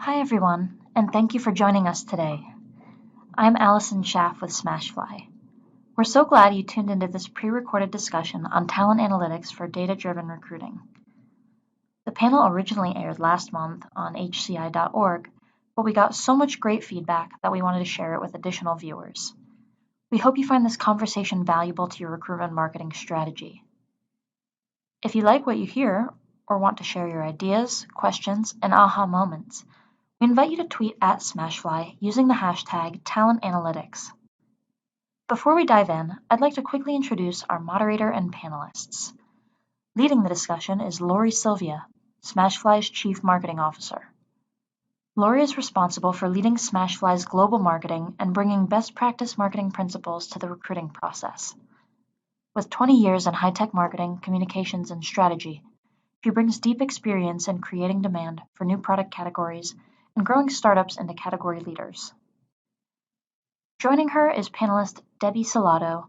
Hi everyone, and thank you for joining us today. I'm Allison Schaff with Smashfly. We're so glad you tuned into this pre-recorded discussion on talent analytics for data-driven recruiting. The panel originally aired last month on hci.org, but we got so much great feedback that we wanted to share it with additional viewers. We hope you find this conversation valuable to your recruitment marketing strategy. If you like what you hear, or want to share your ideas, questions, and aha moments, we invite you to tweet at Smashfly using the hashtag #TalentAnalytics. Before we dive in, I'd like to quickly introduce our moderator and panelists. Leading the discussion is Sylvia, Smashfly's Chief Marketing Officer. Lori is responsible for leading Smashfly's global marketing and bringing best practice marketing principles to the recruiting process. With 20 years in high-tech marketing, communications, and strategy, she brings deep experience in creating demand for new product categories and growing startups into category leaders. Joining her is panelist Debbie Celado,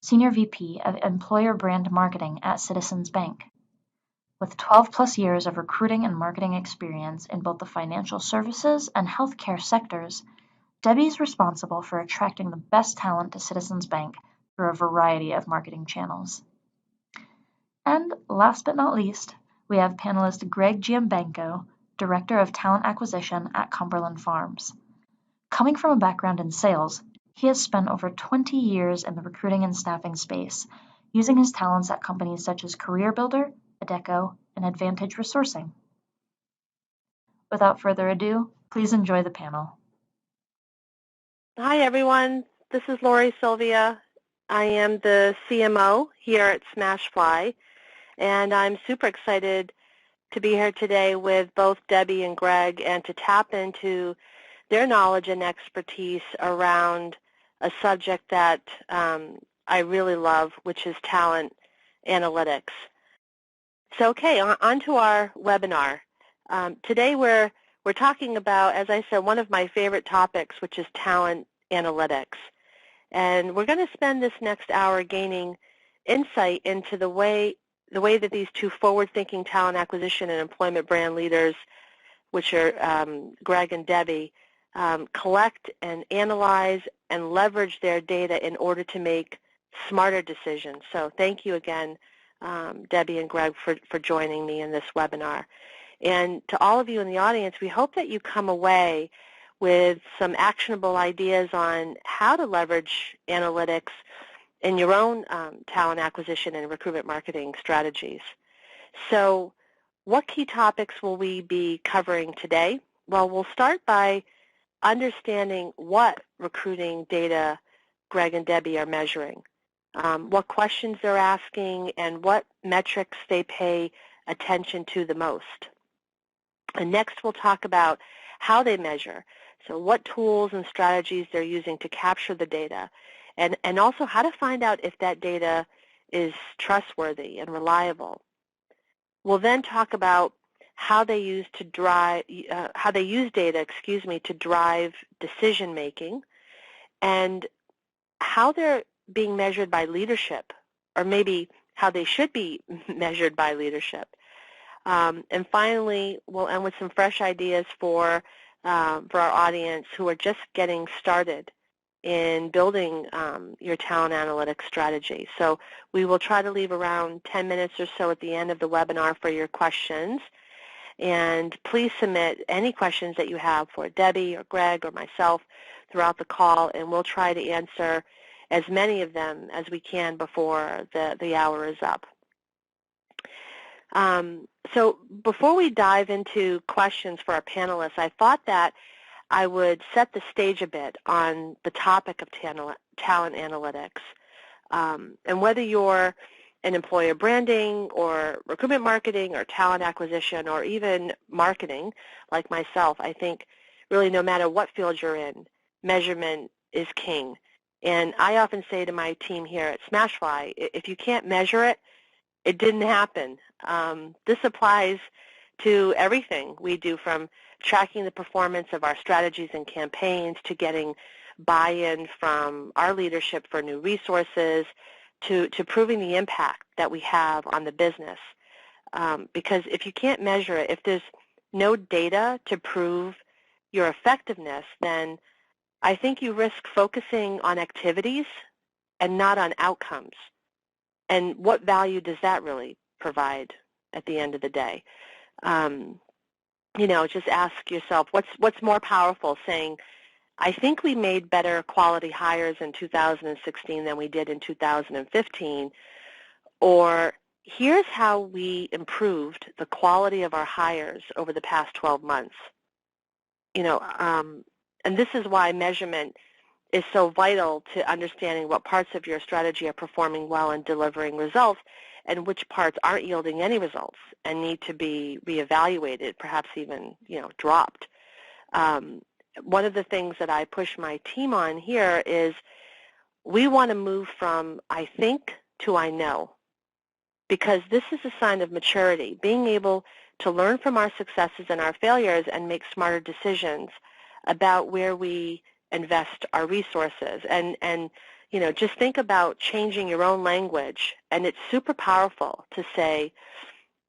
Senior VP of Employer Brand Marketing at Citizens Bank. With 12-plus years of recruiting and marketing experience in both the financial services and healthcare sectors, Debbie is responsible for attracting the best talent to Citizens Bank through a variety of marketing channels. And last but not least, we have panelist Gregg Giambanco, Director of Talent Acquisition at Cumberland Farms. Coming from a background in sales, he has spent over 20 years in the recruiting and staffing space, using his talents at companies such as CareerBuilder, Adecco, and Advantage Resourcing. Without further ado, please enjoy the panel. Hi, everyone. This is Sylvia. I am the CMO here at Smashfly, and I'm super excited to be here today with both Debbie and Gregg and to tap into their knowledge and expertise around a subject that I really love, which is talent analytics. So, okay, on to our webinar. Today we're talking about, as I said, one of my favorite topics, which is talent analytics. And we're going to spend this next hour gaining insight into the way that these two forward-thinking talent acquisition and employment brand leaders, which are Gregg and Debbie, collect and analyze and leverage their data in order to make smarter decisions. So thank you again, Debbie and Gregg, for joining me in this webinar. And to all of you in the audience, we hope that you come away with some actionable ideas on how to leverage analytics in your own talent acquisition and recruitment marketing strategies. So what key topics will we be covering today? Well, we'll start by understanding what recruiting data Gregg and Debbie are measuring, what questions they're asking, and what metrics they pay attention to the most. And next we'll talk about how they measure, so what tools and strategies they're using to capture the data, and also how to find out if that data is trustworthy and reliable. We'll then talk about how they use data, to drive decision making, and how they're being measured by leadership, or maybe how they should be measured by leadership. And finally, we'll end with some fresh ideas for our audience who are just getting started in building your talent analytics strategy. So we will try to leave around 10 minutes or so at the end of the webinar for your questions. And please submit any questions that you have for Debbie or Gregg or myself throughout the call, and we'll try to answer as many of them as we can before the hour is up. So before we dive into questions for our panelists, I thought that I would set the stage a bit on the topic of talent analytics. And whether you're in employer branding or recruitment marketing or talent acquisition or even marketing like myself, I think really no matter what field you're in, measurement is king. And I often say to my team here at Smashfly, if you can't measure it, it didn't happen. This applies to everything we do, from tracking the performance of our strategies and campaigns to getting buy-in from our leadership for new resources to proving the impact that we have on the business. Because if you can't measure it, if there's no data to prove your effectiveness, then I think you risk focusing on activities and not on outcomes. And what value does that really provide at the end of the day? Just ask yourself, what's more powerful, saying, I think we made better quality hires in 2016 than we did in 2015, or here's how we improved the quality of our hires over the past 12 months. And this is why measurement is so vital to understanding what parts of your strategy are performing well and delivering results, and which parts aren't yielding any results and need to be reevaluated, perhaps even dropped. One of the things that I push my team on here is we want to move from I think to I know, because this is a sign of maturity, being able to learn from our successes and our failures and make smarter decisions about where we invest our resources. And just think about changing your own language, and it's super powerful to say,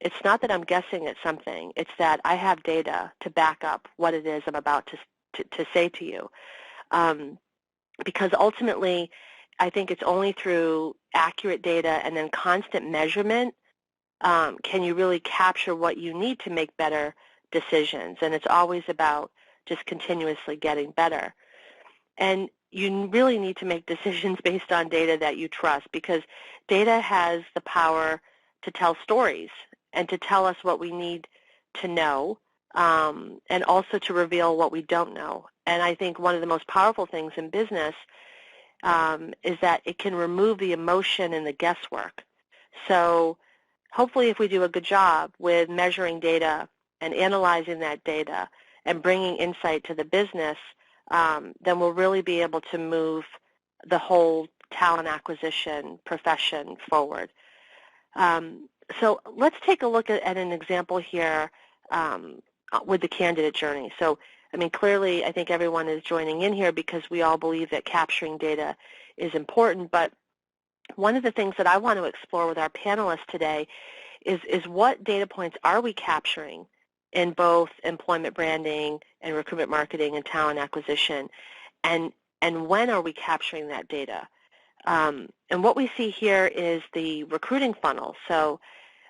it's not that I'm guessing at something, it's that I have data to back up what it is I'm about to say to you. Because ultimately, I think it's only through accurate data and then constant measurement can you really capture what you need to make better decisions. And it's always about just continuously getting better. And you really need to make decisions based on data that you trust, because data has the power to tell stories and to tell us what we need to know, and also to reveal what we don't know. And I think one of the most powerful things in business is that it can remove the emotion and the guesswork. So hopefully if we do a good job with measuring data and analyzing that data and bringing insight to the business, then we'll really be able to move the whole talent acquisition profession forward. So let's take a look at an example here with the candidate journey. So, clearly I think everyone is joining in here because we all believe that capturing data is important, but one of the things that I want to explore with our panelists today is what data points are we capturing in both employment branding and recruitment marketing and talent acquisition, and when are we capturing that data? And what we see here is the recruiting funnel, so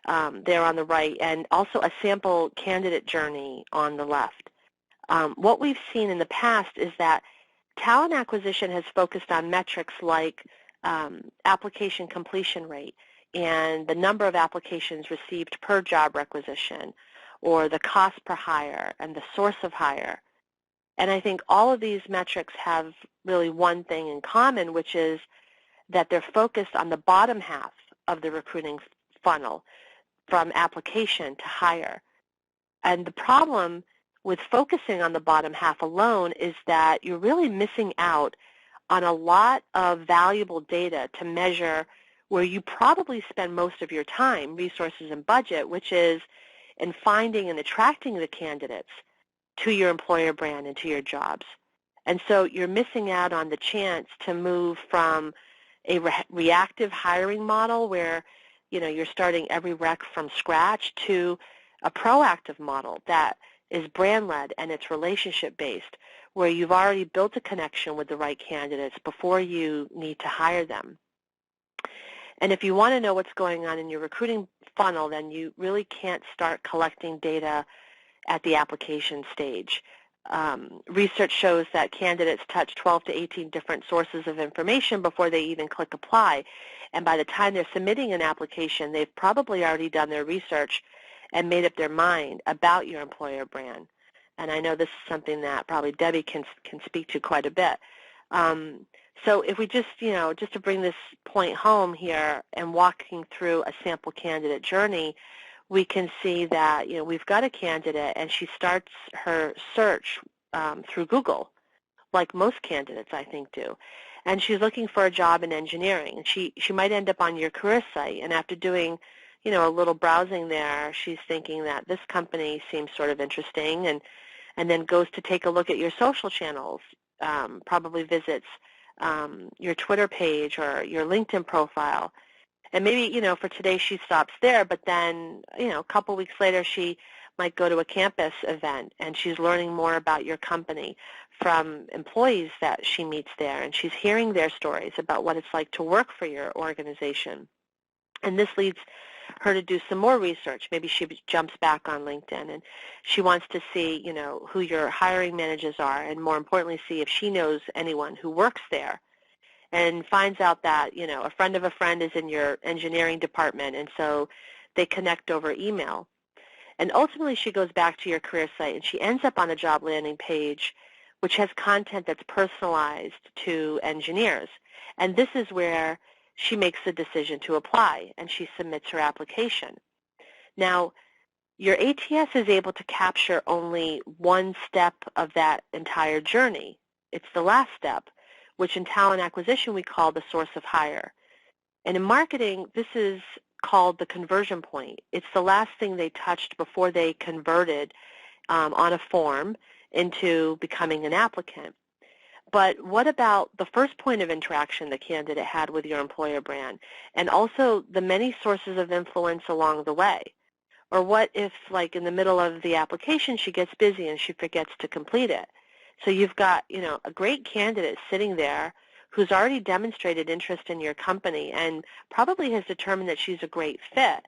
there on the right, and also a sample candidate journey on the left. What we've seen in the past is that talent acquisition has focused on metrics like application completion rate and the number of applications received per job requisition, or the cost per hire and the source of hire. And I think all of these metrics have really one thing in common, which is that they're focused on the bottom half of the recruiting funnel, from application to hire. And the problem with focusing on the bottom half alone is that you're really missing out on a lot of valuable data to measure where you probably spend most of your time, resources, and budget, which is in finding and attracting the candidates to your employer brand and to your jobs. And so you're missing out on the chance to move from a reactive hiring model where you're starting every rec from scratch to a proactive model that is brand-led and it's relationship-based, where you've already built a connection with the right candidates before you need to hire them. And if you want to know what's going on in your recruiting funnel, then you really can't start collecting data at the application stage. Research shows that candidates touch 12 to 18 different sources of information before they even click apply. And by the time they're submitting an application, they've probably already done their research and made up their mind about your employer brand. And I know this is something that probably Debbie can speak to quite a bit. So if we just to bring this point home here and walking through a sample candidate journey, we can see that we've got a candidate and she starts her search through Google, like most candidates I think do, and she's looking for a job in engineering. And she might end up on your career site, and after doing a little browsing there, she's thinking that this company seems sort of interesting, and then goes to take a look at your social channels, probably visits your Twitter page or your LinkedIn profile. And maybe, for today she stops there, but then, a couple weeks later she might go to a campus event and she's learning more about your company from employees that she meets there, and she's hearing their stories about what it's like to work for your organization. And this leads her to do some more research. Maybe she jumps back on LinkedIn and she wants to see, who your hiring managers are, and more importantly, see if she knows anyone who works there, and finds out that, a friend of a friend is in your engineering department, and so they connect over email. And ultimately, she goes back to your career site, and she ends up on a job landing page which has content that's personalized to engineers. And this is where she makes the decision to apply, and she submits her application. Now, your ATS is able to capture only one step of that entire journey. It's the last step, which in talent acquisition we call the source of hire. And in marketing, this is called the conversion point. It's the last thing they touched before they converted on a form into becoming an applicant. But what about the first point of interaction the candidate had with your employer brand, and also the many sources of influence along the way? Or what if, like in the middle of the application, she gets busy and she forgets to complete it? So you've got, a great candidate sitting there who's already demonstrated interest in your company and probably has determined that she's a great fit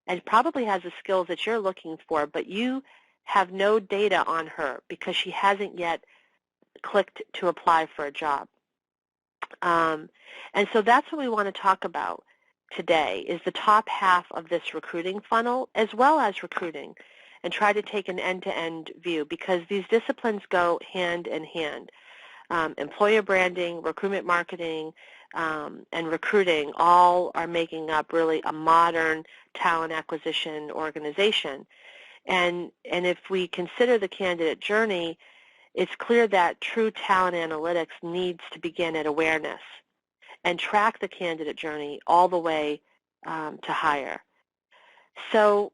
and probably has the skills that you're looking for, but you have no data on her because she hasn't yet clicked to apply for a job. And so that's what we want to talk about today, is the top half of this recruiting funnel as well as recruiting, and try to take an end-to-end view, because these disciplines go hand in hand. Employer branding, recruitment marketing, and recruiting all are making up really a modern talent acquisition organization. And if we consider the candidate journey, it's clear that true talent analytics needs to begin at awareness and track the candidate journey all the way to hire. So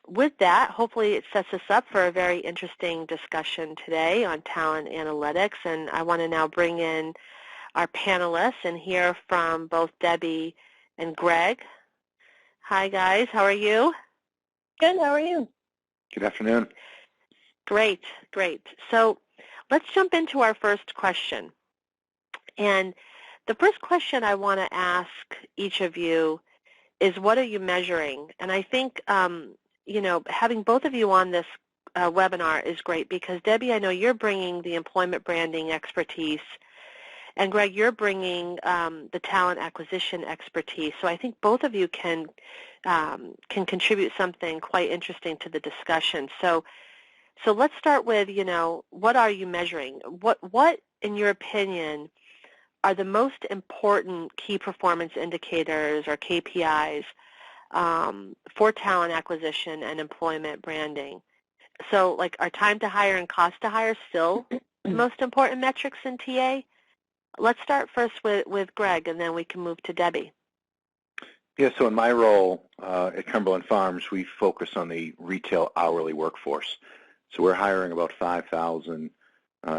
with that, hopefully it sets us up for a very interesting discussion today on talent analytics. And I want to now bring in our panelists and hear from both Debbie and Gregg. Hi, guys. How are you? Good. How are you? Good afternoon. Great, great. So let's jump into our first question. And the first question I want to ask each of you is, what are you measuring? And I think, having both of you on this webinar is great, because Debbie, I know you're bringing the employment branding expertise, and Gregg, you're bringing the talent acquisition expertise. So I think both of you can contribute something quite interesting to the discussion. So let's start with, what are you measuring? What, in your opinion, are the most important key performance indicators or KPIs for talent acquisition and employment branding? So, like, are time to hire and cost to hire still the most important metrics in TA? Let's start first with Gregg, and then we can move to Debbie. Yeah, so in my role at Cumberland Farms, we focus on the retail hourly workforce. So we're hiring about 5,000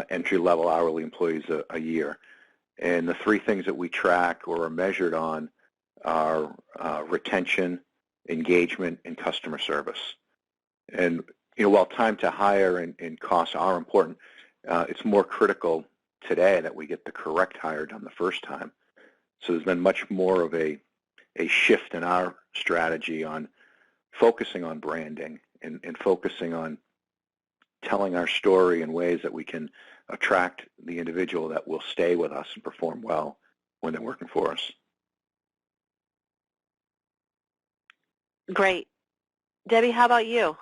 entry-level hourly employees a year. And the three things that we track or are measured on are retention, engagement, and customer service. And while time to hire and costs are important, it's more critical today that we get the correct hire done the first time. So there's been much more of a shift in our strategy on focusing on branding and focusing on telling our story in ways that we can attract the individual that will stay with us and perform well when they're working for us. Great. Debbie, how about you?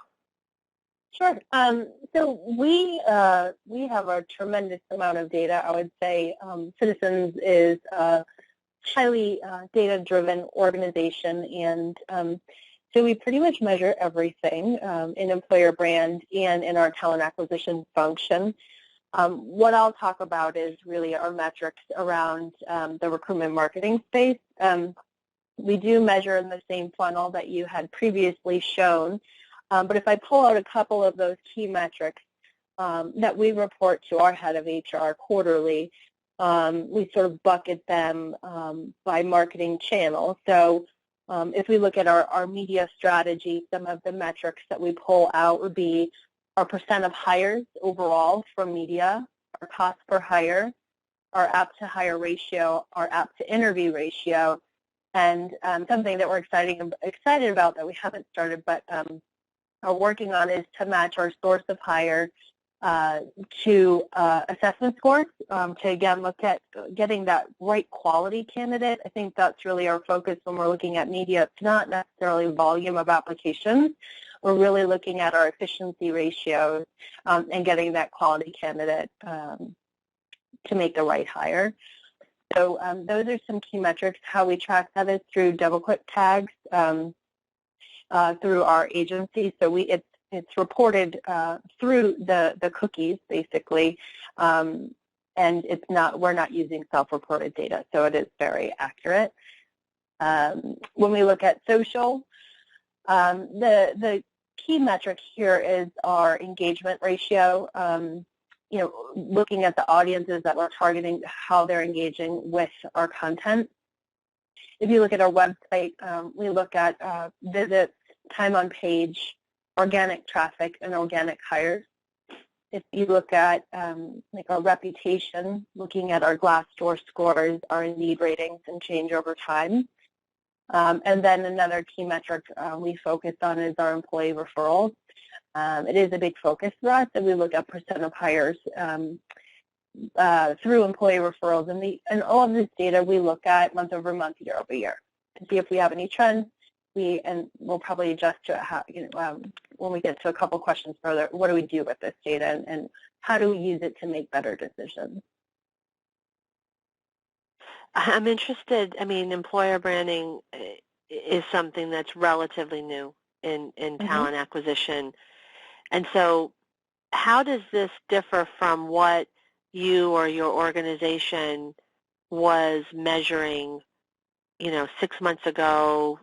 Sure. So we have a tremendous amount of data. I would say Citizens is a highly data-driven organization, and so we pretty much measure everything in employer brand and in our talent acquisition function. What I'll talk about is really our metrics around the recruitment marketing space. We do measure in the same funnel that you had previously shown, but if I pull out a couple of those key metrics that we report to our head of HR quarterly, we sort of bucket them by marketing channel. So If we look at our media strategy, some of the metrics that we pull out would be our percent of hires overall from media, our cost per hire, our app-to-hire ratio, our app-to-interview ratio, and something that we're excited about that we haven't started but are working on is to match our source of hire to assessment scores to, again, look at getting that right quality candidate. I think that's really our focus when we're looking at media. It's not necessarily volume of applications. We're really looking at our efficiency ratios and getting that quality candidate to make the right hire. So those are some key metrics. How we track that is through double-click tags through our agency. So it's reported through the cookies, basically, and we're not using self-reported data, so it is very accurate. When we look at social, the key metric here is our engagement ratio. Looking at the audiences that we're targeting, how they're engaging with our content. If you look at our website, we look at visits, time on page, organic traffic, and organic hires. If you look at like our reputation, looking at our Glassdoor scores, our Indeed ratings, and change over time. And then another key metric we focus on is our employee referrals. It is a big focus for us, and we look at percent of hires through employee referrals. And all of this data we look at month over month, year over year, to see if we have any trends. And we'll probably adjust to how, when we get to a couple questions further, what do we do with this data and how do we use it to make better decisions? I'm interested, employer branding is something that's relatively new in talent acquisition. And so how does this differ from what you or your organization was measuring, 6 months ago,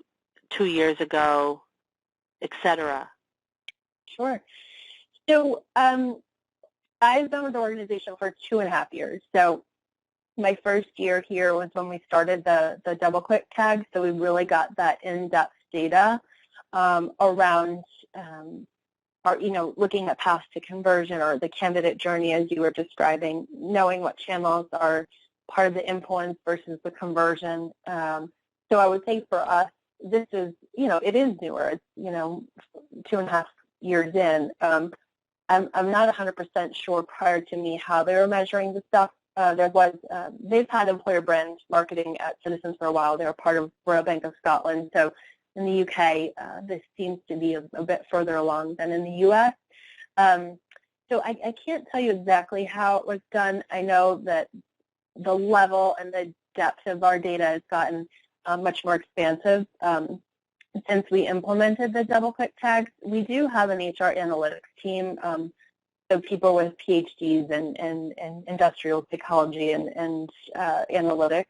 2 years ago, et cetera? Sure. So I've been with the organization for 2.5 years. So my first year here was when we started the double-click tag. So we really got that in-depth data around looking at path to conversion or the candidate journey as you were describing, knowing what channels are part of the influence versus the conversion. So I would say for us, this is, it is newer. It's, 2.5 years in. I'm not 100% sure prior to me how they were measuring the stuff. They've had employer brand marketing at Citizens for a while. They're part of Royal Bank of Scotland. So in the UK, this seems to be a bit further along than in the US. So I can't tell you exactly how it was done. I know that the level and the depth of our data has gotten much more expansive since we implemented the double-click tags. We do have an HR analytics team, so people with PhDs in industrial psychology and analytics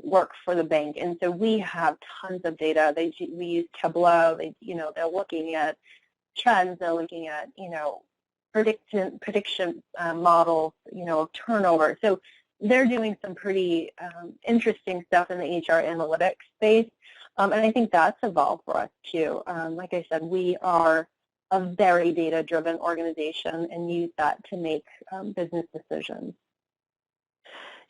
work for the bank, and so we have tons of data. We use Tableau. They're looking at trends. They're looking at prediction models, of turnover. So they're doing some pretty interesting stuff in the HR analytics space, and I think that's evolved for us too. Like I said, we are a very data-driven organization and use that to make business decisions.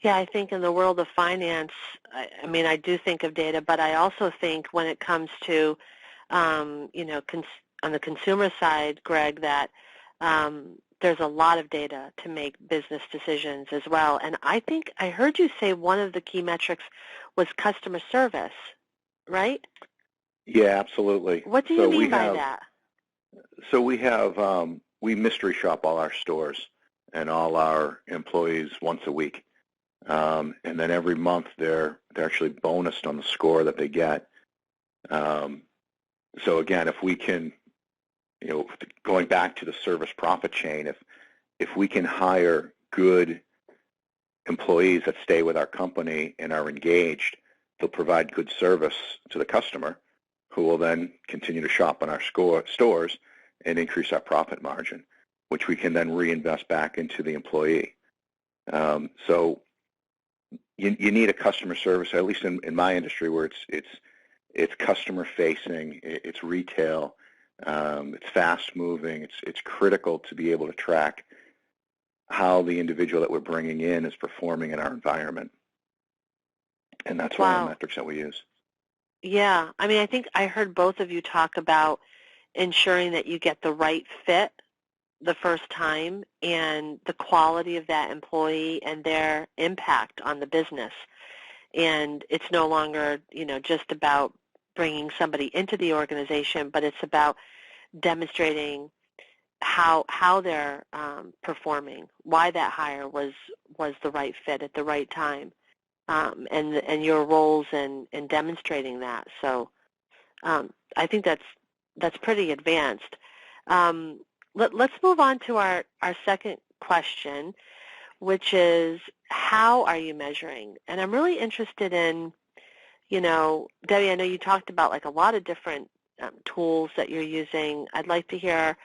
Yeah, I think in the world of finance, I do think of data, but I also think when it comes to, on the consumer side, Gregg, that there's a lot of data to make business decisions as well. And I think I heard you say one of the key metrics was customer service, right? Yeah, absolutely. What do you mean by that? So we mystery shop all our stores and all our employees once a week. And then every month they're actually bonused on the score that they get. So again, if we can, going back to the service profit chain, if we can hire good employees that stay with our company and are engaged, they'll provide good service to the customer, who will then continue to shop in our stores and increase our profit margin, which we can then reinvest back into the employee. So you need a customer service, at least in my industry, where it's customer-facing, it's retail, it's fast-moving. It's critical to be able to track how the individual that we're bringing in is performing in our environment. And that's one of the metrics that we use. Yeah. I mean, I think I heard both of you talk about ensuring that you get the right fit the first time and the quality of that employee and their impact on the business. And it's no longer, just about bringing somebody into the organization, but it's about demonstrating how they're performing, why that hire was the right fit at the right time, and your roles in demonstrating that. So I think that's pretty advanced. Let's move on to our second question, which is, how are you measuring? And I'm really interested in, Debbie, I know you talked about like a lot of different tools that you're using. I'd like to hear,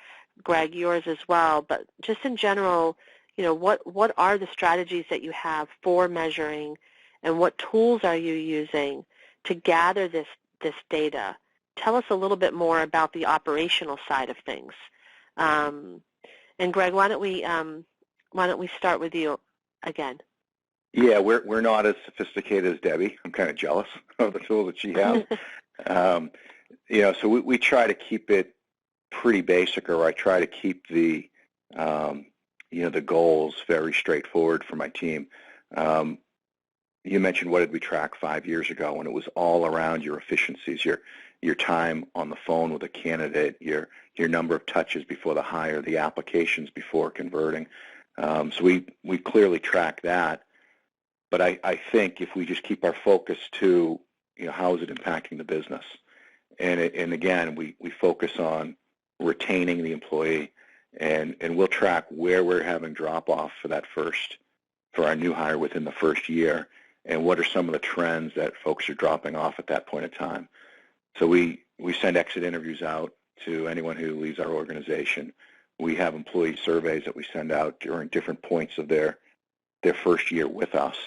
Gregg, yours as well. But just in general, what are the strategies that you have for measuring, and what tools are you using to gather this data? Tell us a little bit more about the operational side of things. And Gregg, why don't we start with you again? Yeah, we're not as sophisticated as Debbie. I'm kind of jealous of the tools that she has. So we try to keep it pretty basic, or I try to keep the the goals very straightforward for my team. You mentioned, what did we track 5 years ago, and it was all around your efficiencies, your time on the phone with a candidate, your number of touches before the hire, the applications before converting. So we clearly track that. But I think if we just keep our focus to, how is it impacting the business? And again, we focus on retaining the employee, and we'll track where we're having drop-off for our new hire within the first year, and what are some of the trends that folks are dropping off at that point in time. So we send exit interviews out to anyone who leaves our organization. We have employee surveys that we send out during different points of their first year with us,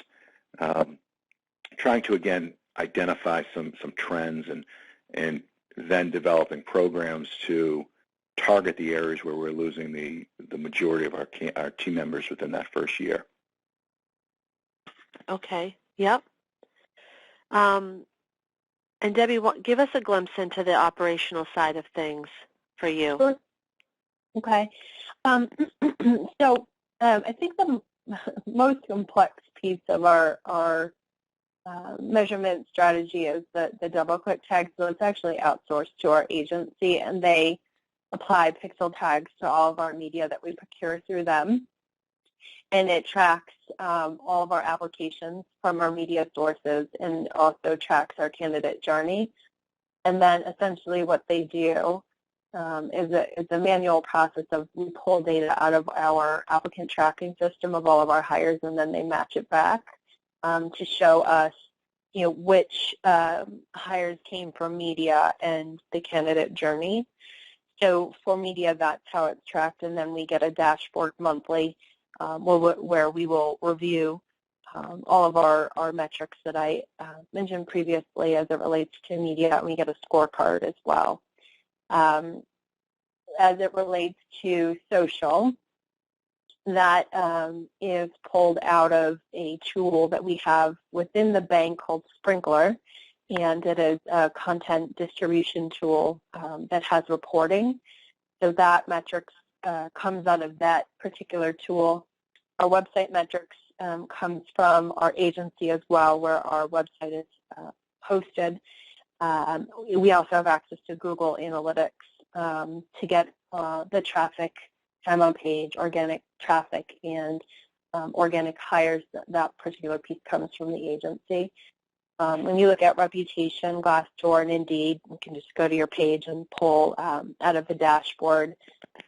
trying to, again, identify some trends and then developing programs to target the areas where we're losing the majority of our team members within that first year. Okay. Yep. And Debbie, give us a glimpse into the operational side of things for you. Sure. Okay. So I think the most complex piece of our measurement strategy is the double-click tag. So it's actually outsourced to our agency, and they apply pixel tags to all of our media that we procure through them. And it tracks all of our applications from our media sources, and also tracks our candidate journey. And then essentially what they do is a manual process of, we pull data out of our applicant tracking system of all of our hires, and then they match it back to show us, which hires came from media and the candidate journey. So for media, that's how it's tracked, and then we get a dashboard monthly where we will review all of our metrics that I mentioned previously as it relates to media, and we get a scorecard as well. As it relates to social, that is pulled out of a tool that we have within the bank called Sprinkler, and it is a content distribution tool that has reporting. So that metrics comes out of that particular tool. Our website metrics comes from our agency as well, where our website is hosted. We also have access to Google Analytics to get the traffic, time on page, organic traffic, and organic hires. That particular piece comes from the agency. When you look at reputation, Glassdoor, and Indeed, you can just go to your page and pull out of the dashboard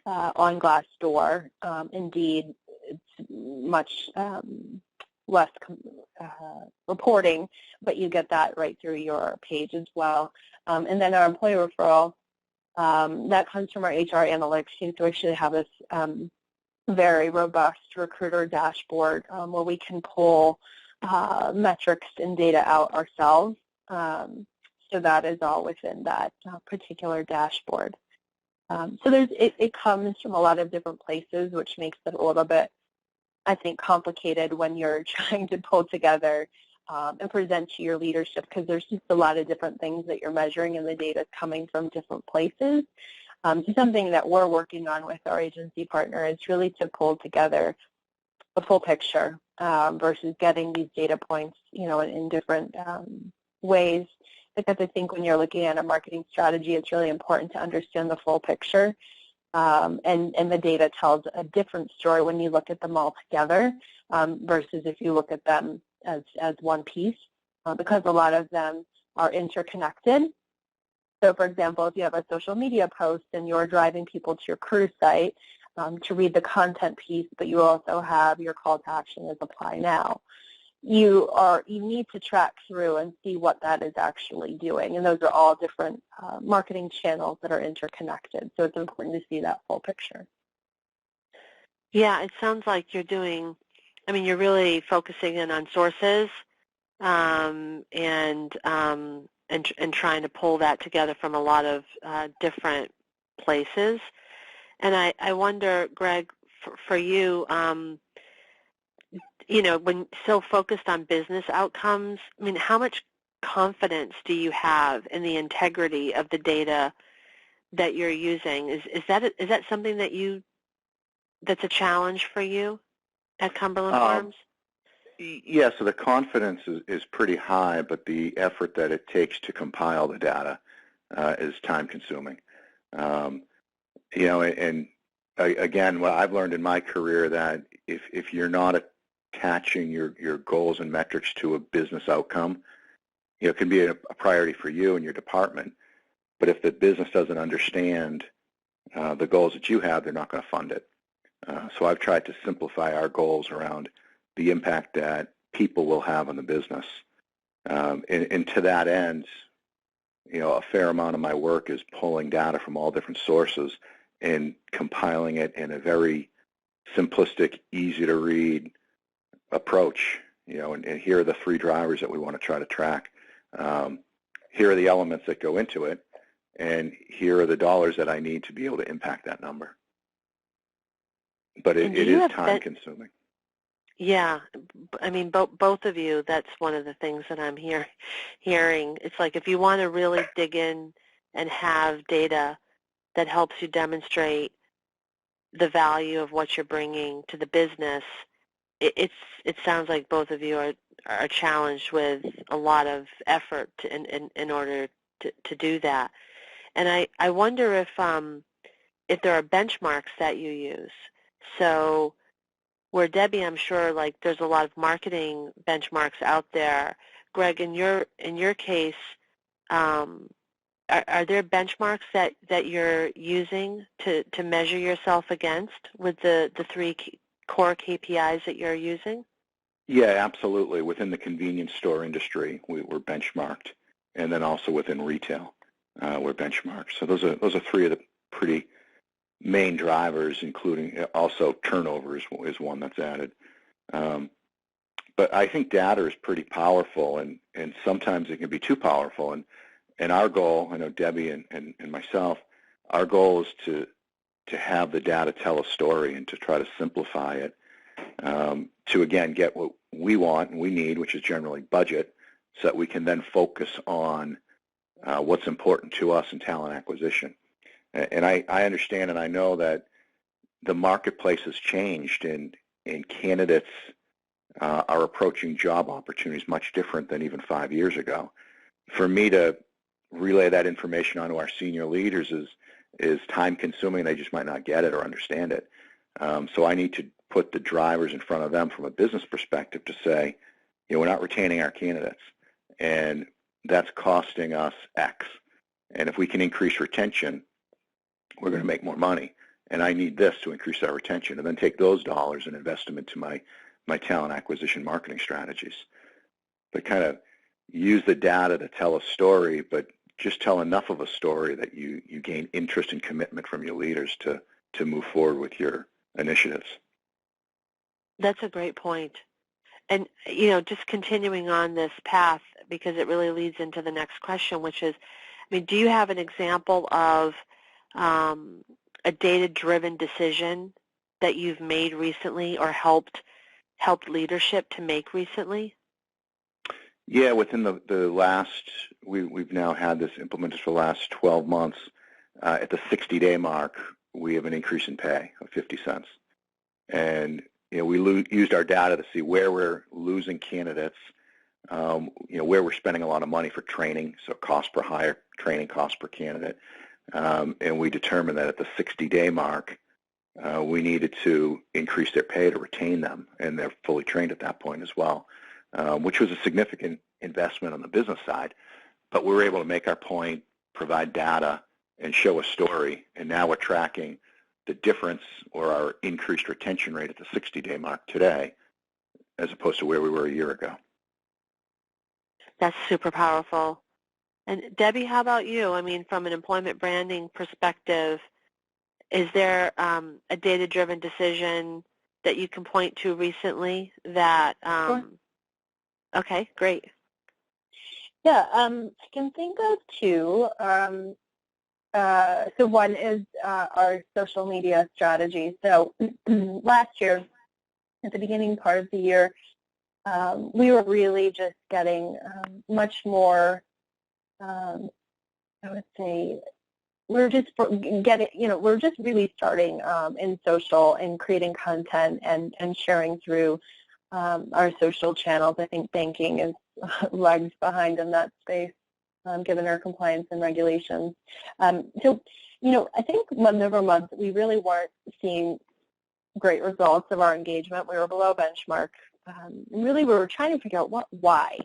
on Glassdoor. Indeed, it's much less reporting, but you get that right through your page as well. And then our employee referral, that comes from our HR analytics team. So we actually have this very robust recruiter dashboard where we can pull metrics and data out ourselves. So that is all within that particular dashboard. So it comes from a lot of different places, which makes it a little bit, I think, complicated when you're trying to pull together and present to your leadership, because there's just a lot of different things that you're measuring and the data is coming from different places. So something that we're working on with our agency partner is really to pull together a full picture versus getting these data points, in different ways. Because I think when you're looking at a marketing strategy, it's really important to understand the full picture. And the data tells a different story when you look at them all together versus if you look at them as one piece, because a lot of them are interconnected. So, for example, if you have a social media post and you're driving people to your career site to read the content piece, but you also have your call to action is apply now, you need to track through and see what that is actually doing. And those are all different marketing channels that are interconnected. So it's important to see that full picture. Yeah, it sounds like you're you're really focusing in on sources and trying to pull that together from a lot of different places. And I wonder, Gregg, for you, when so focused on business outcomes, how much confidence do you have in the integrity of the data that you're using? Is that something that's a challenge for you at Cumberland Farms? Yeah, so the confidence is pretty high, but the effort that it takes to compile the data is time-consuming. And again, what I've learned in my career that if you're not attaching your goals and metrics to a business outcome, it can be a priority for you and your department, but if the business doesn't understand the goals that you have, they're not going to fund it. So I've tried to simplify our goals around the impact that people will have on the business. And to that end, a fair amount of my work is pulling data from all different sources and compiling it in a very simplistic, easy-to-read approach. And here are the 3 drivers that we want to try to track. Here are the elements that go into it, and here are the dollars that I need to be able to impact that number. But it is time-consuming. Yeah, both of you, that's one of the things that I'm hearing. It's like if you want to really dig in and have data that helps you demonstrate the value of what you're bringing to the business, it sounds like both of you are challenged with a lot of effort in order to do that. And I wonder if there are benchmarks that you use. So where Debbie, I'm sure there's a lot of marketing benchmarks out there. Gregg, in your case, are there benchmarks that you're using to measure yourself against with the 3 core KPIs that you're using? Yeah, absolutely. Within the convenience store industry, we're benchmarked, and then also within retail, we're benchmarked. So those are 3 of the pretty main drivers, including also turnover is one that's added. But I think data is pretty powerful, and sometimes it can be too powerful. And our goal, I know Debbie and myself, our goal is to have the data tell a story and to try to simplify it to, again, get what we want and we need, which is generally budget, so that we can then focus on what's important to us in talent acquisition. And I understand and I know that the marketplace has changed, and candidates are approaching job opportunities much different than even 5 years ago. For me to relay that information onto our senior leaders is time-consuming. They just might not get it or understand it. So I need to put the drivers in front of them from a business perspective to say, we're not retaining our candidates, and that's costing us X. And if we can increase retention, we're going to make more money, and I need this to increase our retention, and then take those dollars and invest them into my talent acquisition marketing strategies. But kind of use the data to tell a story, but just tell enough of a story that you gain interest and commitment from your leaders to move forward with your initiatives. That's a great point. And, just continuing on this path, because it really leads into the next question, which is, do you have an example of a data-driven decision that you've made recently or helped leadership to make recently? Yeah, within the last, we've now had this implemented for the last 12 months. At the 60-day mark, we have an increase in pay of 50 cents. And, we used our data to see where we're losing candidates, where we're spending a lot of money for training, so cost per hire, training cost per candidate. And we determined that at the 60-day mark, we needed to increase their pay to retain them, and they're fully trained at that point as well, which was a significant investment on the business side. But we were able to make our point, provide data, and show a story, and now we're tracking the difference or our increased retention rate at the 60-day mark today as opposed to where we were a year ago. That's super powerful. And Debbie, how about you? From an employment branding perspective, is there a data-driven decision that you can point to recently that, Sure. Okay, great. Yeah, I can think of two. So one is our social media strategy. So last year, at the beginning part of the year, we were really just getting much more, I would say, we're just really starting in social and creating content and sharing through our social channels. I think banking is lags behind in that space, given our compliance and regulations. So, I think month over month, we really weren't seeing great results of our engagement. We were below benchmark. Really, we were trying to figure out why.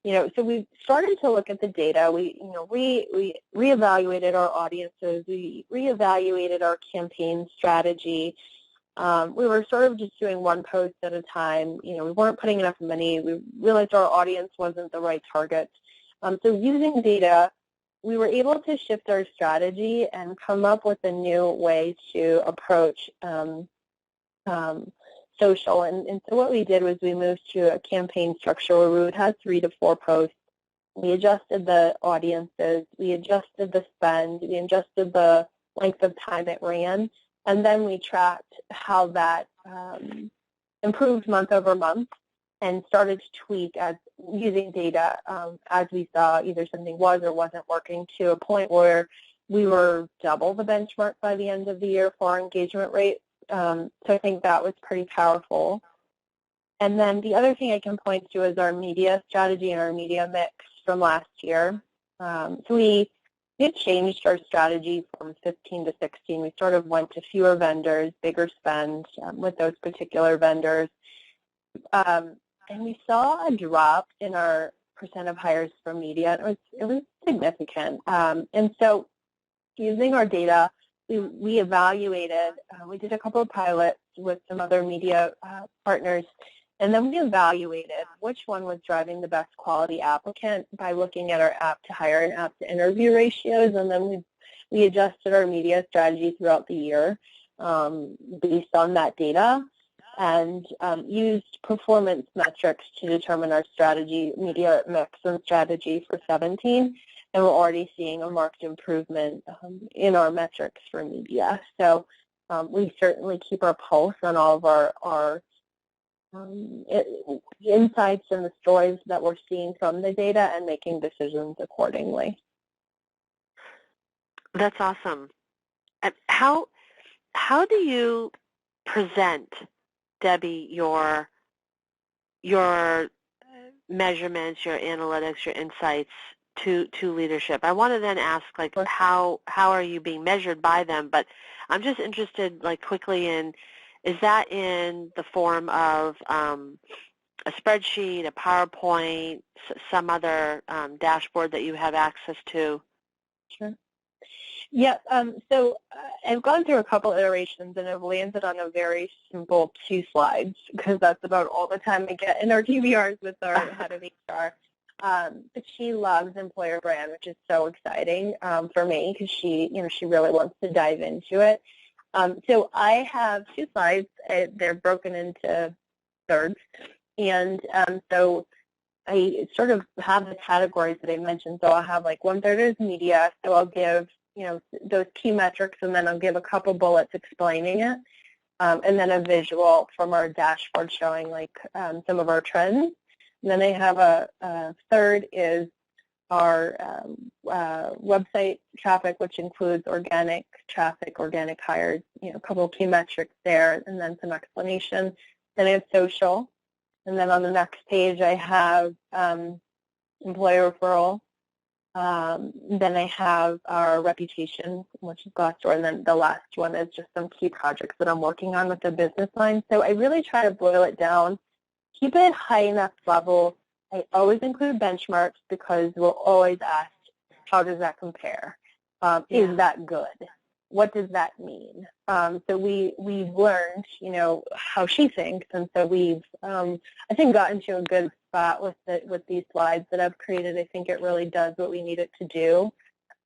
So we started to look at the data. We reevaluated our audiences. We reevaluated our campaign strategy. We were sort of just doing one post at a time. We weren't putting enough money. We realized our audience wasn't the right target. So using data, we were able to shift our strategy and come up with a new way to approach social. And so what we did was we moved to a campaign structure where we would have 3 to 4 posts. We adjusted the audiences. We adjusted the spend. We adjusted the length of time it ran. And then we tracked how that improved month over month and started to tweak using data as we saw either something was or wasn't working, to a point where we were double the benchmark by the end of the year for our engagement rate. So I think that was pretty powerful. And then the other thing I can point to is our media strategy and our media mix from last year. So we changed our strategy from 15 to 16. We sort of went to fewer vendors, bigger spend with those particular vendors. And we saw a drop in our percent of hires from media. It was significant. And so using our data, we evaluated, we did a couple of pilots with some other media partners, and then we evaluated which one was driving the best quality applicant by looking at our app to hire and app to interview ratios, and then we adjusted our media strategy throughout the year based on that data, and used performance metrics to determine our strategy, media mix and strategy for 17. And we're already seeing a marked improvement in our metrics for media. So we certainly keep our pulse on all of our insights and the stories that we're seeing from the data and making decisions accordingly. That's awesome. How do you present, Debbie, your measurements, your analytics, your insights to leadership? I want to then ask, how are you being measured by them? But I'm just interested, quickly in, is that in the form of a spreadsheet, a PowerPoint, some other dashboard that you have access to? Sure. Yeah, so I've gone through a couple iterations and I've landed on a very simple 2 slides, because that's about all the time I get in our TBRs with our head of HR. But she loves employer brand, which is so exciting for me, because she really wants to dive into it. So I have 2 slides. They're broken into thirds. And so I sort of have the categories that I mentioned. So I'll have like 1/3 is media. So I'll give, those key metrics, and then I'll give a couple bullets explaining it. And then a visual from our dashboard showing like some of our trends. And then I have a third is our website traffic, which includes organic traffic, organic hires, a couple of key metrics there, and then some explanation. Then I have social. And then on the next page, I have employer referral. Then I have our reputation, which is Glassdoor, and then the last one is just some key projects that I'm working on with the business line. So I really try to boil it down, keep it high enough level. I always include benchmarks because we'll always ask, how does that compare? Is that good? What does that mean? So we've learned, how she thinks, and so we've, I think, gotten to a good spot with these slides that I've created. I think it really does what we need it to do,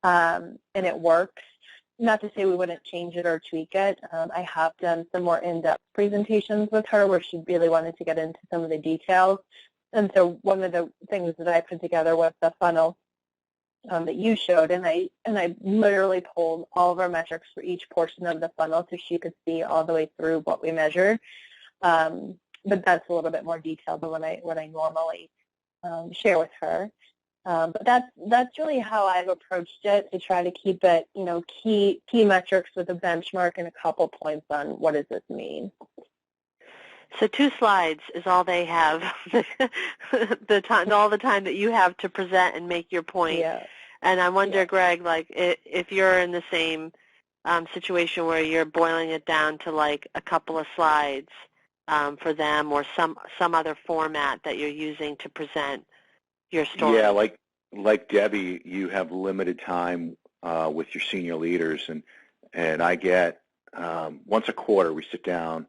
and it works. Not to say we wouldn't change it or tweak it. I have done some more in-depth presentations with her where she really wanted to get into some of the details. And so one of the things that I put together was the funnel that you showed, and I literally pulled all of our metrics for each portion of the funnel so she could see all the way through what we measured. But that's a little bit more detailed than what I normally share with her. But that's really how I've approached it, to try to keep it, key metrics with a benchmark and a couple points on what does this mean. So 2 slides is all they have, all the time that you have to present and make your point. Yeah. And I wonder, Greg, like if you're in the same situation where you're boiling it down to like a couple of slides for them, or some other format that you're using to present your story. Yeah, like Debbie, you have limited time with your senior leaders, and I get once a quarter we sit down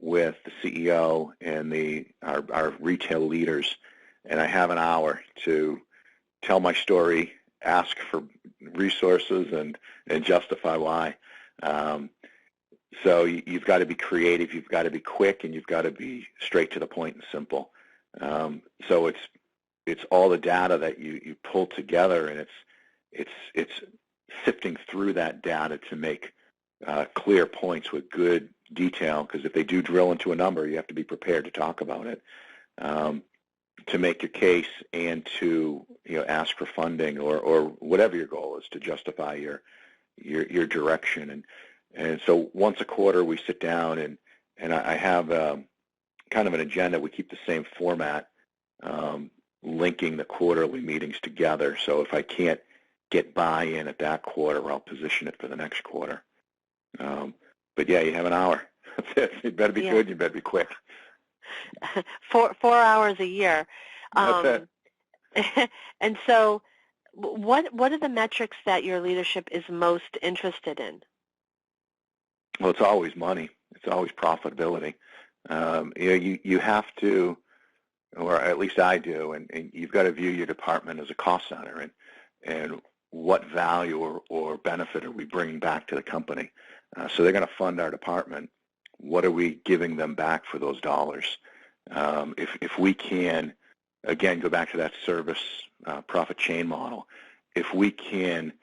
with the CEO and our retail leaders, and I have an hour to tell my story, ask for resources, and justify why. So you've got to be creative, you've got to be quick, and you've got to be straight to the point and simple. So it's all the data that you pull together, and it's sifting through that data to make clear points with good detail, because if they do drill into a number, you have to be prepared to talk about it, to make your case, and to ask for funding or whatever your goal is, to justify your direction. And so once a quarter we sit down, and I have kind of an agenda. We keep the same format, linking the quarterly meetings together. So if I can't get buy-in at that quarter, I'll position it for the next quarter. But yeah, you have an hour. You better be good. You better be quick. 4 hours a year. That's it. And so, what are the metrics that your leadership is most interested in? Well, it's always money. It's always profitability. You have to, or at least I do, and you've got to view your department as a cost center, and what value or benefit are we bringing back to the company? So they're going to fund our department. What are we giving them back for those dollars? If we can, again, go back to that service profit chain model, if we can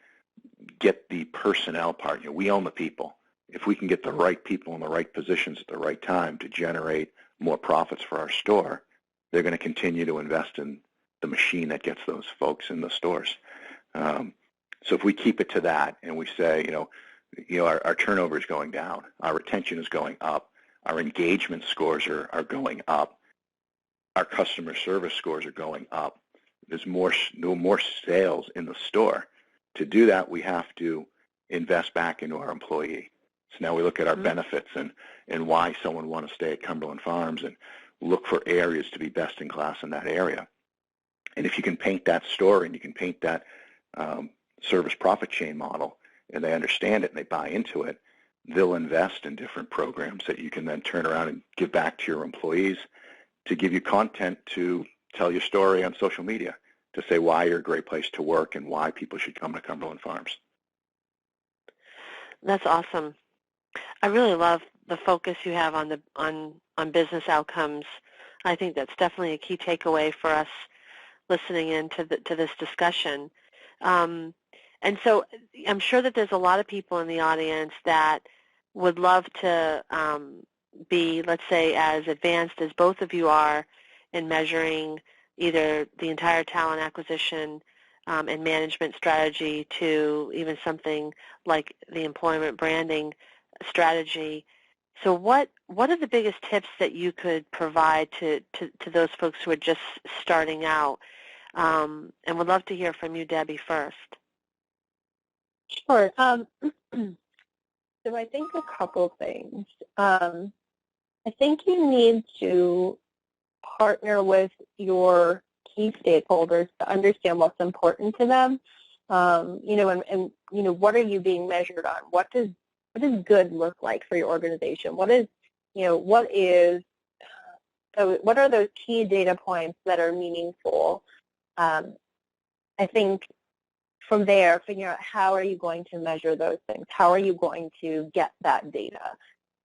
get the personnel part, we own the people. If we can get the right people in the right positions at the right time to generate more profits for our store, they're going to continue to invest in the machine that gets those folks in the stores. So if we keep it to that, and we say, our turnover is going down, our retention is going up, our engagement scores are going up, our customer service scores are going up, there's more sales in the store. To do that, we have to invest back into our employee. So now we look at our benefits and why someone would want to stay at Cumberland Farms, and look for areas to be best in class in that area. And if you can paint that story, and you can paint that service profit chain model, and they understand it and they buy into it, they'll invest in different programs that you can then turn around and give back to your employees, to give you content to tell your story on social media, to say why you're a great place to work and why people should come to Cumberland Farms. That's awesome. I really love the focus you have on business outcomes I think that's definitely a key takeaway for us listening in to this discussion. And so I'm sure that there's a lot of people in the audience that would love to be, let's say, as advanced as both of you are in measuring either the entire talent acquisition and management strategy to even something like the employment branding strategy. So what are the biggest tips that you could provide to those folks who are just starting out? And would love to hear from you, Debbie, first. Sure. So I think a couple things. I think you need to partner with your key stakeholders to understand what's important to them. And what are you being measured on? What does good look like for your organization? What are those key data points that are meaningful? I think from there, figure out how are you going to measure those things? How are you going to get that data?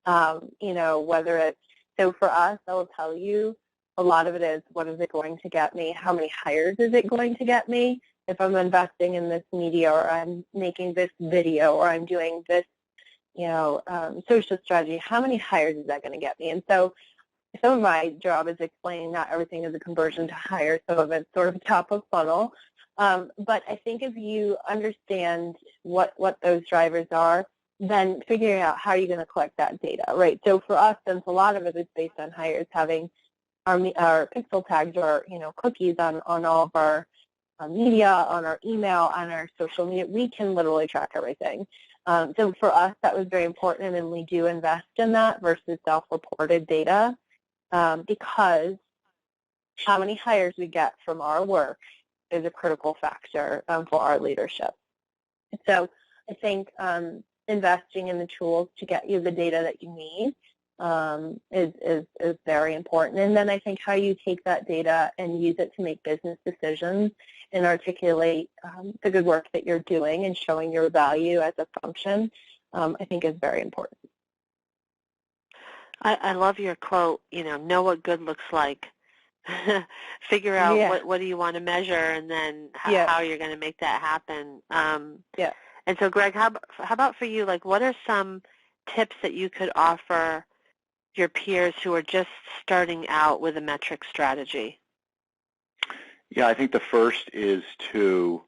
Whether it's, so for us, I will tell you, a lot of it is, what is it going to get me? How many hires is it going to get me? If I'm investing in this media, or I'm making this video, or I'm doing this, social strategy, how many hires is that going to get me? And so some of my job is explaining not everything is a conversion to hire. Some of it's sort of top of funnel. But I think if you understand what those drivers are, then figuring out how you're going to collect that data, right? So for us, since a lot of it is based on hires, having our pixel tags or cookies on all of our media, on our email, on our social media, we can literally track everything. So for us, that was very important, and we do invest in that versus self-reported data, because how many hires we get from our work is a critical factor for our leadership. So I think investing in the tools to get you the data that you need is very important. And then I think how you take that data and use it to make business decisions and articulate the good work that you're doing and showing your value as a function, I think is very important. I love your quote, know what good looks like. Figure out what do you want to measure, and then how you're going to make that happen. And so, Gregg, how about for you? Like, what are some tips that you could offer your peers who are just starting out with a metric strategy? Yeah, I think the first is to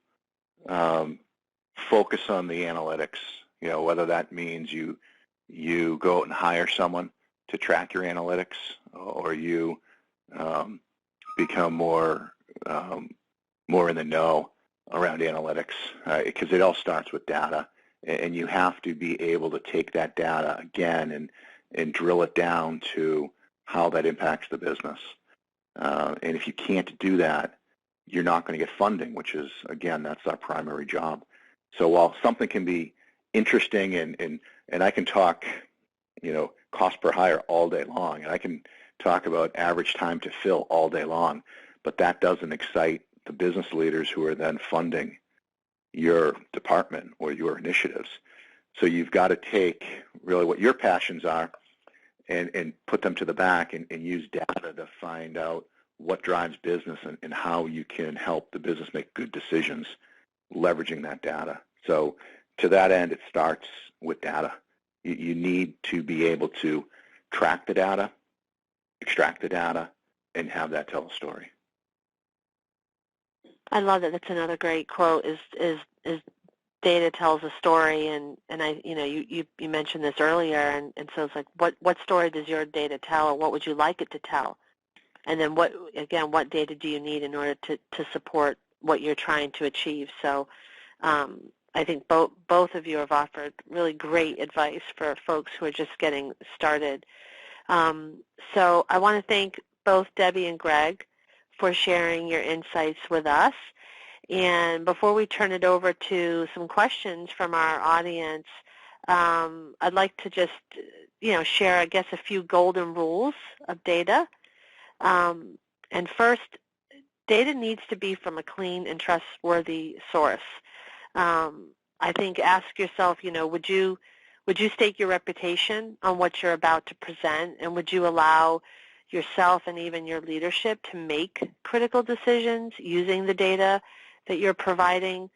focus on the analytics. Whether that means you go out and hire someone to track your analytics, or you become more in the know around analytics, because it all starts with data, and you have to be able to take that data again and drill it down to how that impacts the business. And if you can't do that, you're not going to get funding, which is, again, that's our primary job. So while something can be interesting, and I can talk, cost per hire all day long, and I can talk about average time to fill all day long, but that doesn't excite the business leaders who are then funding your department or your initiatives. So you've got to take really what your passions are and put them to the back and use data to find out what drives business and how you can help the business make good decisions leveraging that data. So to that end, it starts with data. You need to be able to track the data, extract the data, and have that tell a story. I love that. That's another great quote. Is data tells a story, and I you mentioned this earlier, and so it's like what story does your data tell, or what would you like it to tell, and then what data do you need in order to support what you're trying to achieve? So I think both of you have offered really great advice for folks who are just getting started. So I want to thank both Debbie and Gregg for sharing your insights with us. And before we turn it over to some questions from our audience, I'd like to just, share, I guess, a few golden rules of data. And first, data needs to be from a clean and trustworthy source. I think ask yourself, would you stake your reputation on what you're about to present, and would you allow yourself and even your leadership to make critical decisions using the data that you're providing.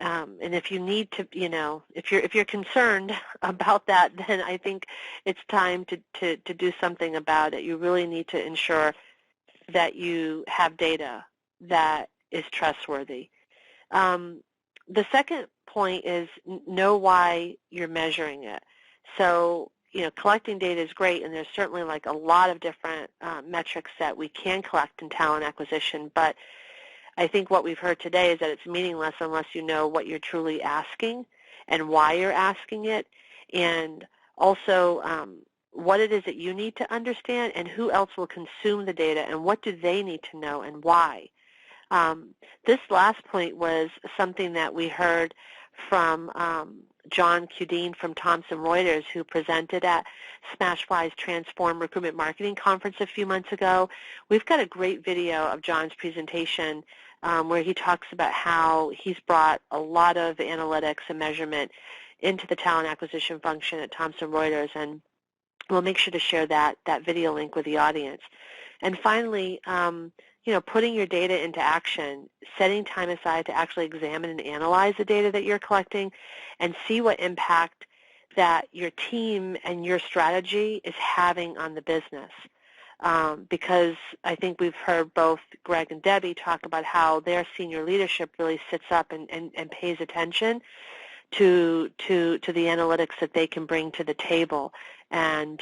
And if you need to, if you're concerned about that, then I think it's time to do something about it. You really need to ensure that you have data that is trustworthy. The second point is know why you're measuring it. So, collecting data is great, and there's certainly like a lot of different metrics that we can collect in talent acquisition, but I think what we've heard today is that it's meaningless unless you know what you're truly asking and why you're asking it, and also what it is that you need to understand and who else will consume the data and what do they need to know and why. This last point was something that we heard from John Cudine from Thomson Reuters, who presented at Smashfly's Transform Recruitment Marketing Conference a few months ago. We've got a great video of John's presentation where he talks about how he's brought a lot of analytics and measurement into the talent acquisition function at Thomson Reuters, and we'll make sure to share that video link with the audience. And finally, putting your data into action, setting time aside to actually examine and analyze the data that you're collecting and see what impact that your team and your strategy is having on the business. Because I think we've heard both Gregg and Debbie talk about how their senior leadership really sits up and pays attention to the analytics that they can bring to the table. And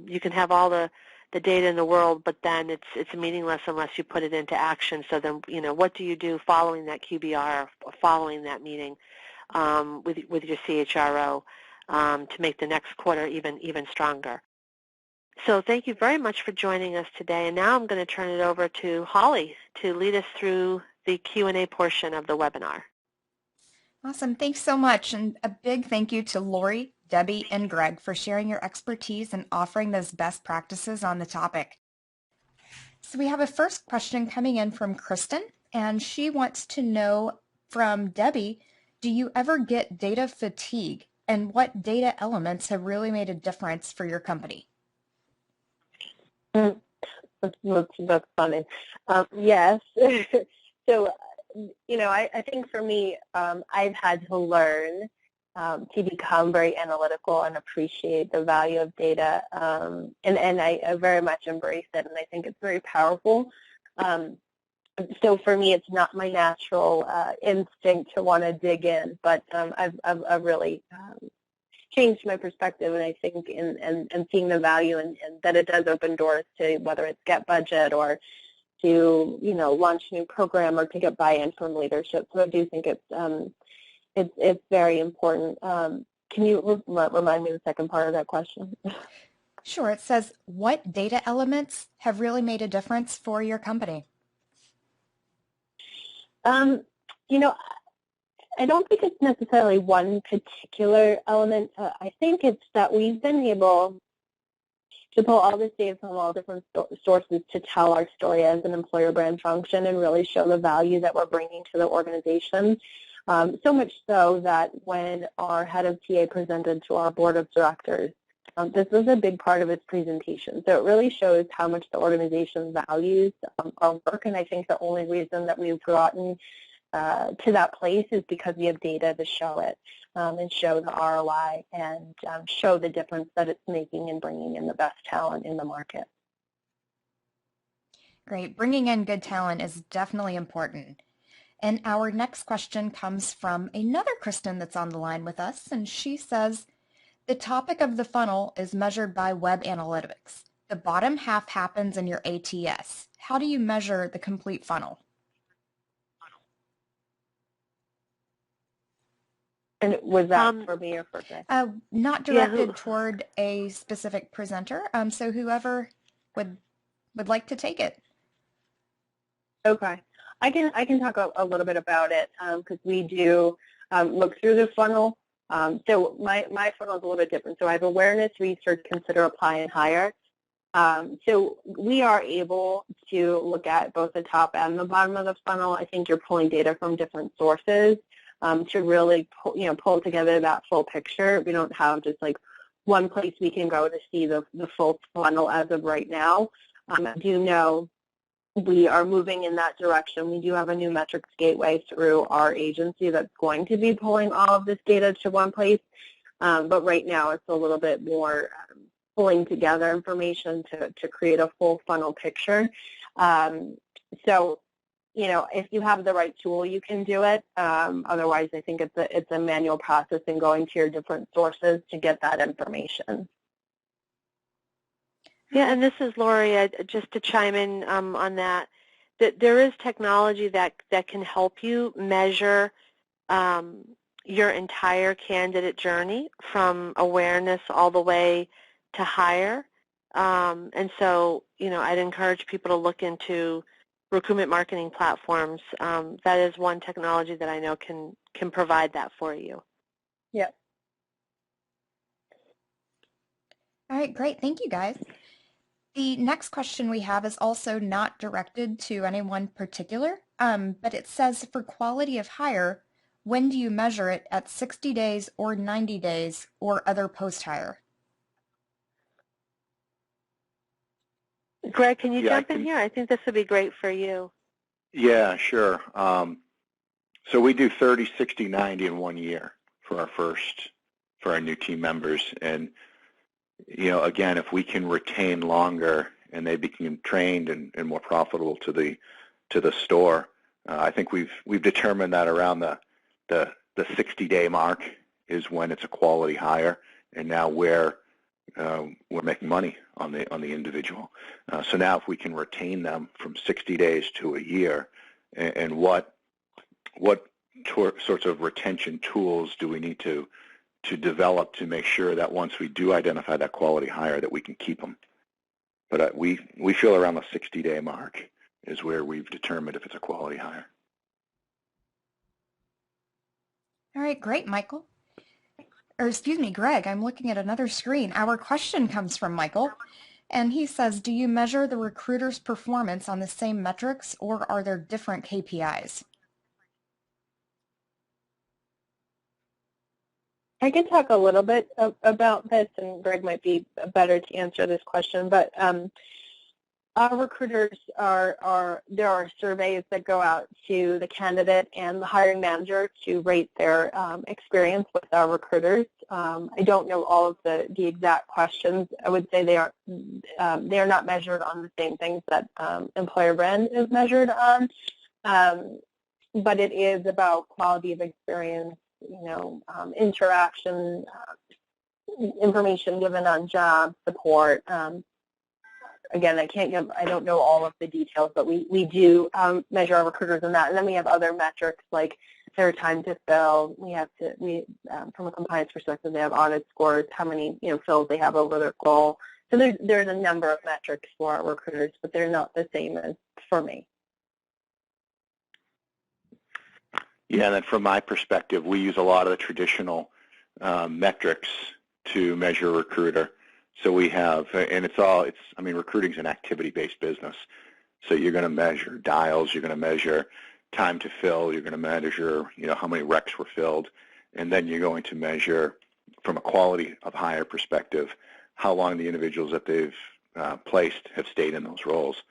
you can have all the data in the world, but then it's meaningless unless you put it into action. So then, what do you do following that QBR or following that meeting with your CHRO to make the next quarter even stronger? So thank you very much for joining us today. And now I'm going to turn it over to Holly to lead us through the Q&A portion of the webinar. Awesome. Thanks so much. And a big thank you to Lori, Debbie, and Gregg for sharing your expertise and offering those best practices on the topic. So we have a first question coming in from Kristen, and she wants to know from Debbie, do you ever get data fatigue, and what data elements have really made a difference for your company? That's funny. Yes. So, I think for me, I've had to learn to become very analytical and appreciate the value of data, and I very much embrace it, and I think it's very powerful. So for me, it's not my natural instinct to want to dig in, but I've really changed my perspective, and I think in seeing the value and that it does open doors to whether it's get budget or to launch a new program or to get buy-in from leadership. So I do think it's very important. Can you remind me the second part of that question? Sure. It says, what data elements have really made a difference for your company? I don't think it's necessarily one particular element. I think it's that we've been able to pull all this data from all different sources to tell our story as an employer brand function and really show the value that we're bringing to the organization. So much so that when our head of TA presented to our board of directors, this was a big part of his presentation. So it really shows how much the organization values our work, and I think the only reason that we've gotten to that place is because we have data to show it and show the ROI and show the difference that it's making in bringing in the best talent in the market. Great. Bringing in good talent is definitely important. And our next question comes from another Kristen that's on the line with us, and she says, the topic of the funnel is measured by web analytics. The bottom half happens in your ATS. How do you measure the complete funnel? And was that for me or for Greg? Not directed toward a specific presenter, so whoever would like to take it. Okay. I can talk a little bit about it because we do look through the funnel. So my funnel is a little bit different. So I have awareness, research, consider, apply, and hire. So we are able to look at both the top and the bottom of the funnel. I think you're pulling data from different sources to really pull together that full picture. We don't have just like one place we can go to see the full funnel as of right now. I do know we are moving in that direction. We do have a new metrics gateway through our agency that's going to be pulling all of this data to one place. But right now it's a little bit more pulling together information to create a full funnel picture. So, you know, if you have the right tool, you can do it. Otherwise, I think it's a manual process and going to your different sources to get that information. Yeah, and this is Lori. Just to chime in on that, there is technology that can help you measure your entire candidate journey from awareness all the way to hire. And so, you know, I'd encourage people to look into recruitment marketing platforms. That is one technology that I know can provide that for you. Yeah. All right, great. Thank you, guys. The next question we have is also not directed to anyone particular, but it says, for quality of hire, when do you measure it, at 60 days or 90 days or other post-hire? Greg, can you jump in here? I think this would be great for you. Yeah, sure. So we do 30, 60, 90 in 1 year for our new team members. And, you know, again, if we can retain longer and they become trained and more profitable to the store, I think we've determined that around the 60-day mark is when it's a quality hire, and now we're making money on the individual. So now if we can retain them from 60 days to a year, and what sorts of retention tools do we need to develop to make sure that once we do identify that quality hire that we can keep them. But we feel around the 60-day mark is where we've determined if it's a quality hire. All right, great, Michael. Or excuse me, Greg, I'm looking at another screen. Our question comes from Michael, and he says, do you measure the recruiter's performance on the same metrics, or are there different KPIs? I can talk a little bit about this, and Greg might be better to answer this question, but our recruiters there are surveys that go out to the candidate and the hiring manager to rate their experience with our recruiters. I don't know all of the exact questions. I would say they are not measured on the same things that employer brand is measured on, but it is about quality of experience, you know, interaction, information given on job support. Again, I don't know all of the details, but we do measure our recruiters in that. And then we have other metrics like their time to fill. From a compliance perspective, they have audit scores, how many fills they have over their goal. So there's a number of metrics for our recruiters, but they're not the same as for me. Yeah, and then from my perspective, we use a lot of the traditional metrics to measure a recruiter. So we have, and recruiting's an activity-based business. So you're going to measure dials, you're going to measure time to fill, you're going to measure, how many recs were filled, and then you're going to measure, from a quality of hire perspective, how long the individuals that they've placed have stayed in those roles.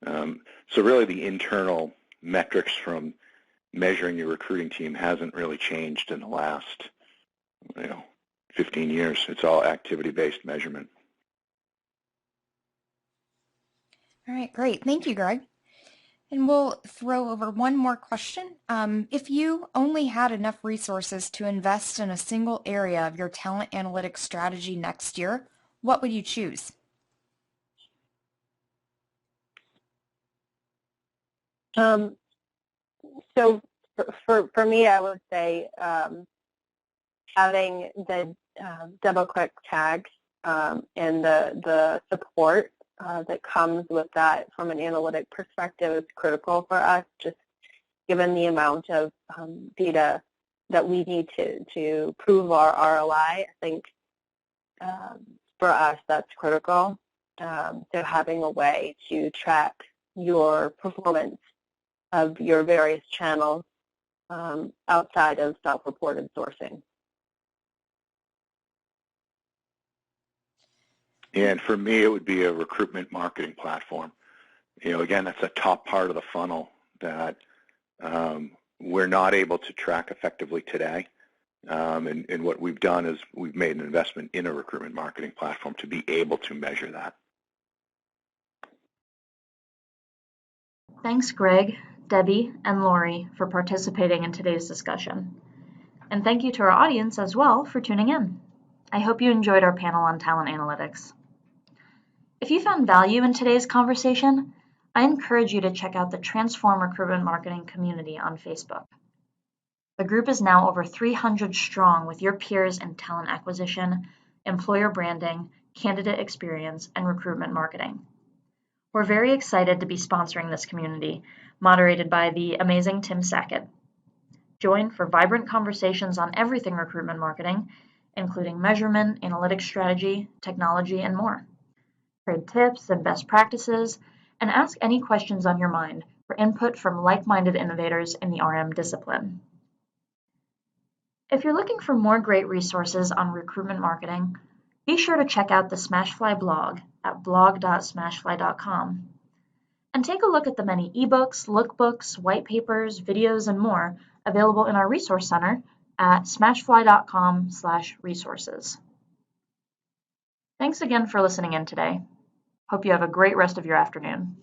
So really the internal metrics from measuring your recruiting team hasn't really changed in the last, 15 years. It's all activity-based measurement. All right, great. Thank you, Greg. And we'll throw over one more question. If you only had enough resources to invest in a single area of your talent analytics strategy next year, what would you choose? So for me, I would say having the double-click tags and the support that comes with that from an analytic perspective is critical for us, just given the amount of data that we need to prove our ROI. I think for us that's critical. So having a way to track your performance of your various channels outside of self-reported sourcing. And for me, it would be a recruitment marketing platform. Again, that's a top part of the funnel that we're not able to track effectively today. And what we've done is we've made an investment in a recruitment marketing platform to be able to measure that. Thanks, Greg, Debbie, and Lori for participating in today's discussion. And thank you to our audience as well for tuning in. I hope you enjoyed our panel on talent analytics. If you found value in today's conversation, I encourage you to check out the Transform Recruitment Marketing community on Facebook. The group is now over 300 strong with your peers in talent acquisition, employer branding, candidate experience, and recruitment marketing. We're very excited to be sponsoring this community, moderated by the amazing Tim Sackett. Join for vibrant conversations on everything recruitment marketing, including measurement, analytics strategy, technology, and more. Trade tips and best practices, and ask any questions on your mind for input from like-minded innovators in the RM discipline. If you're looking for more great resources on recruitment marketing, be sure to check out the Smashfly blog at blog.smashfly.com. And take a look at the many ebooks, lookbooks, white papers, videos, and more available in our resource center at smashfly.com/resources. Thanks again for listening in today. Hope you have a great rest of your afternoon.